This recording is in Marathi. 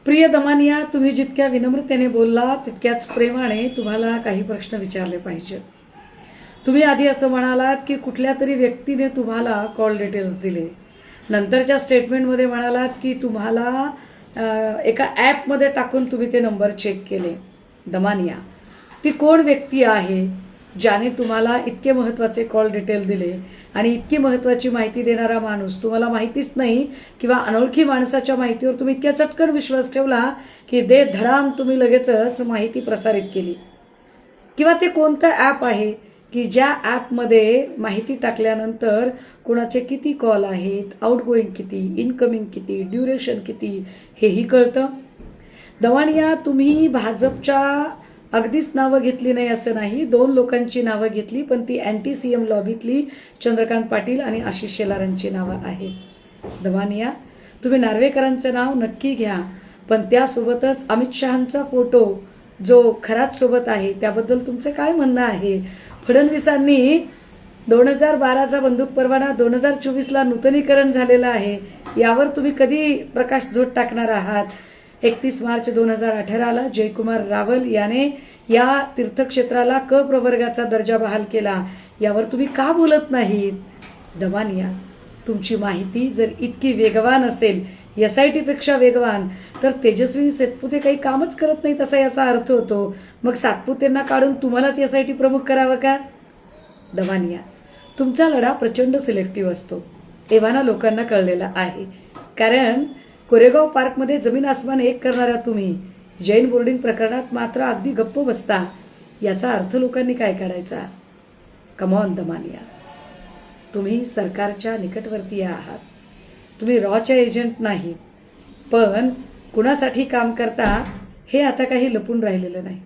प्रिय दमानिया, तुम्ही जितक्या विनम्रतेने बोलला तितक्याच प्रेमाने तुम्हाला काही प्रश्न विचारले पाहिजेत. तुम्ही आधी असं म्हणालात की कुठल्या तरी व्यक्तीने तुम्हाला कॉल डिटेल्स दिले. नंतरच्या स्टेटमेंटमध्ये म्हणालात की तुम्हाला एका ॲपमध्ये टाकून तुम्ही ते नंबर चेक केले. दमानिया, ती कोण व्यक्ती आहे ज्याने तुम्हाला इतके महत्त्वाचे कॉल डिटेल दिले आणि इतकी महत्त्वाची माहिती देणारा माणूस तुम्हाला माहितीच नाही किंवा अनोळखी माणसाच्या माहितीवर तुम्ही इतक्या चटकन विश्वास ठेवला की दे धडाम तुम्ही लगेचच माहिती प्रसारित केली? किंवा ते कोणतं ॲप आहे की ज्या ॲपमध्ये माहिती टाकल्यानंतर कोणाचे किती कॉल आहेत, आउटगोईंग किती, इनकमिंग किती, ड्युरेशन किती हेही कळतं? दमानिया, तुम्ही भाजपच्या अगदीच नावं घेतली नाही असं नाही, 2 लोकांची नावं घेतली, पण ती अँटी CM लॉबीतली चंद्रकांत पाटील आणि आशिष शेलारांची नावं आहेत. दमानिया, तुम्ही नार्वेकरांचं नाव नक्की घ्या, पण त्यासोबतच अमित शहांचा फोटो जो खराच सोबत आहे त्याबद्दल तुमचं काय म्हणणं आहे? फडणवीसांनी 2012चा बंदूक परवाना 2024ला नूतनीकरण झालेलं आहे, यावर तुम्ही कधी प्रकाशझोत टाकणार आहात? 31 मार्च 2018ला जयकुमार रावल याने या तीर्थक्षेत्राला क प्रवर्गाचा दर्जा बहाल केला, यावर तुम्ही का बोलत नाहीत? दमानिया, तुमची माहिती जर इतकी वेगवान असेल, SITपेक्षा वेगवान, तर तेजस्वी सातपुते काही कामच करत नाहीत असा याचा अर्थ होतो. मग सातपुतेंना काढून तुम्हालाच SIT प्रमुख करावं का? दमानिया, तुमचा लढा प्रचंड सिलेक्टिव्ह असतो, एव्हाना लोकांना कळलेला आहे. कारण कोरेगाव पार्कमध्ये जमीन आसमान एक करणाऱ्या तुम्ही जैन बोर्डिंग प्रकरणात मात्र अगदी गप्प बसता. याचा अर्थ लोकांनी काय काढायचा? कमॉन दमानिया, तुम्ही सरकारच्या निकटवर्तीय आहात, तुम्ही रॉच्या एजंट नाही, पण कुणासाठी काम करता हे आता काही लपून राहिलेलं नाही.